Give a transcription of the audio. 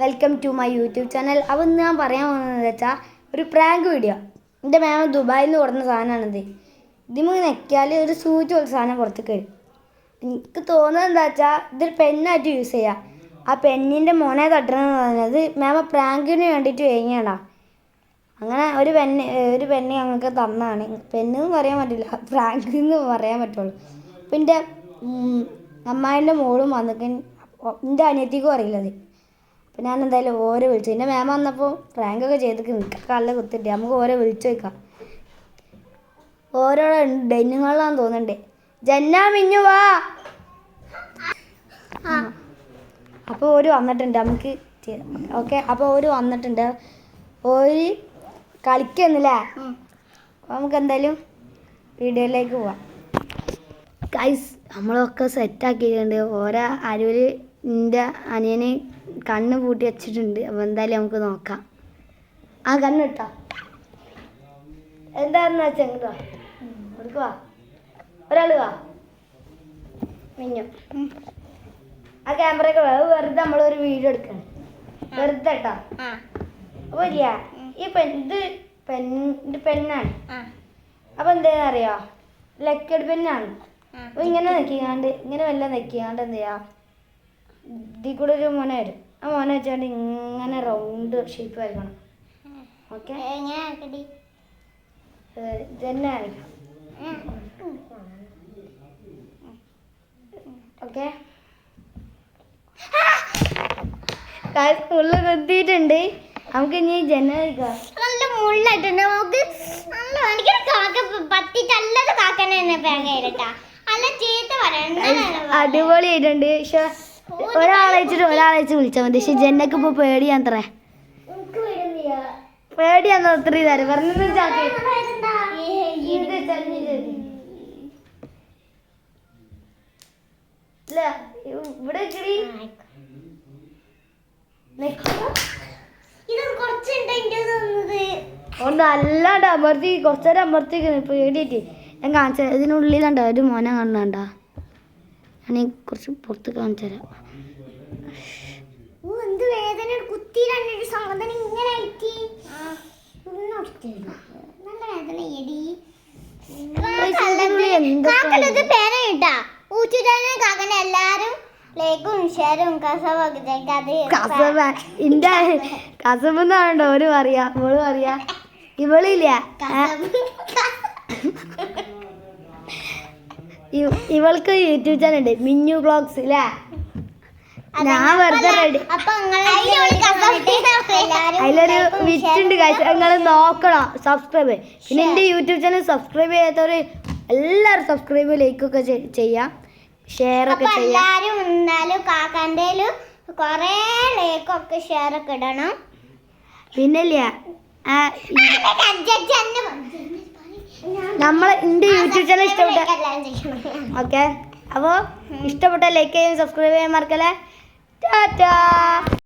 Welcome to my YouTube channel. അപ്പോൾ ഇന്ന് ഞാൻ പറയാൻ പോകുന്നത് വെച്ചാൽ ഒരു പ്രാങ്ക് വീഡിയോ. എൻ്റെ മാം ദുബായിൽ നിന്ന് കൊടുക്കുന്ന സാധനമാണിത്. ഇതിന് നെക്കിയാൽ ഒരു സൂചി ഒരു സാധനം പുറത്തേക്ക് വരും. എനിക്ക് തോന്നുന്നത് എന്താ വെച്ചാൽ ഇതൊരു പെന്നായിട്ട് യൂസ് ചെയ്യുക. ആ പെന്നിൻ്റെ മോനെ തട്ടണമെന്ന് പറഞ്ഞത് മാമ പ്രാങ്കിന് വേണ്ടിയിട്ട് കഴിഞ്ഞാടാ. അങ്ങനെ ഒരു പെന്ന് ഞങ്ങൾക്ക് തന്നാണ്. പെന്നെന്ന് പറയാൻ പറ്റില്ല, പ്രാങ്ക് എന്ന് പറയാൻ പറ്റുള്ളൂ. അപ്പം എൻ്റെ അമ്മായിൻ്റെ മോളും വന്നിട്ട് എൻ്റെ അനിയത്തിക്കും അറിയില്ലത്. അപ്പം ഞാൻ എന്തായാലും ഓരോ വിളിച്ചു. എൻ്റെ മാമ വന്നപ്പോൾ പ്രാങ്കൊക്കെ ചെയ്തിട്ട് നിൽക്കാൻ കല്ല കുത്തിട്ട് നമുക്ക് ഓരോ വിളിച്ചു വയ്ക്കാം. ഓരോ ഡെന്നുകളാന്ന് തോന്നുന്നുണ്ട്. ജന്നാ മിന്നു വാ. അപ്പോൾ ഒരു വന്നിട്ടുണ്ട്, നമുക്ക് ഓക്കെ. അപ്പോൾ ഒരു വന്നിട്ടുണ്ട്, ഒരു കളിക്കുന്നില്ലേ. അപ്പോൾ നമുക്ക് എന്തായാലും വീഡിയോയിലേക്ക് പോവാം. ഗൈസ് നമ്മളൊക്കെ സെറ്റാക്കിയിട്ടുണ്ട്. ഓരോ അരുവിൽ എൻ്റെ അനിയന് കണ്ണ് പൂട്ടി വെച്ചിട്ടുണ്ട്. അപ്പോൾ എന്തായാലും നമുക്ക് നോക്കാം. ആ കണ്ണ് ഇട്ടോ എന്താണെന്ന് വെച്ചാൽ എങ്ങോട്ടാ എടുക്കുവാ. ഒരാൾ വാ മിന്നു. ആ ക്യാമറയൊക്കെ വെറുതെ നമ്മളൊരു വീഡിയോ എടുക്കണം, വെറുതെ കേട്ടോ. അപ്പോൾ ഇല്ല ഈ ഇത് പെന്നാണ്. അപ്പോൾ എന്താണെന്ന് അറിയോ, ലക്കഡ് പെന്നാണ്. അപ്പോൾ ഇങ്ങനെ നെക്കിക്കാണ്ട് ഇങ്ങനെ വല്ല നെക്കിക്കാണ്ട് എന്ത് ചെയ്യാം, ഇതിൽ കൂടെ ഒരു മോനെ വരും. ആ മോനെ വെച്ചാണ്ട് ഇങ്ങനെ റൗണ്ട് ഷേപ്പ് വരക്കണം. ഓക്കെ തന്നെ ആയിരിക്കാം. ഓക്കെ മുള്ള കുത്തിയിട്ടുണ്ട്. നമുക്ക് ഇനി ജനലിക്കാം. നല്ല മുള്ളായിട്ടുണ്ട്. നമുക്ക് അടിപൊളിയായിട്ടുണ്ട്. പക്ഷെ ഒരാളയച്ചിട്ട് വിളിച്ചാൽ മതി. പക്ഷെ ജന്നക്ക് ഇപ്പൊ പേടിയാത്ര, പേടിയാന്ന് ഒത്തിരി തരം പറഞ്ഞു. ഇവിടെ ഒന്ന് അല്ലാണ്ട് അമർത്തി കുറച്ചേരം അമർത്തിക്കുന്നു പേടിയിട്ട്. ഞാൻ കാണിച്ച ഇതിനുള്ളിലുണ്ടോ ഒരു മോനെ കാണണ്ട. ഞാൻ കുറച്ച് പുറത്ത് കാണിച്ചു തരാം. എല്ലാരും ലേക്കും ഷെയറും കസബെന്നാണോ ഒരു പറയാ, മോള് പറയാ. ഇവളില്ല, ഇവൾക്ക് യൂട്യൂബ് ചാനൽ ഉണ്ട്, മിന്നു വ്ളോഗ്സ് ഇല്ലേ. ഞാൻ വെറുതെ റെഡി. അതിലൊരു വിറ്റുണ്ട് കാഴ്ച, നിങ്ങൾ നോക്കണം, സബ്സ്ക്രൈബ്. പിന്നെ എൻ്റെ യൂട്യൂബ് ചാനൽ സബ്സ്ക്രൈബ് ചെയ്യാത്തവർ എല്ലാവരും സബ്സ്ക്രൈബ്, ലൈക്കൊക്കെ ചെയ്യാം, ഷെയർ ഒക്കെ ചെയ്യാം. പിന്നെ നമ്മളെ എൻ്റെ യൂട്യൂബ് ചാനൽ ഇഷ്ടപ്പെട്ട ഓക്കെ. അപ്പോൾ ഇഷ്ടപ്പെട്ട ലൈക്ക് ചെയ്യാൻ സബ്സ്ക്രൈബ് ചെയ്യാൻ മറക്കല്ലേ. ടാറ്റാ.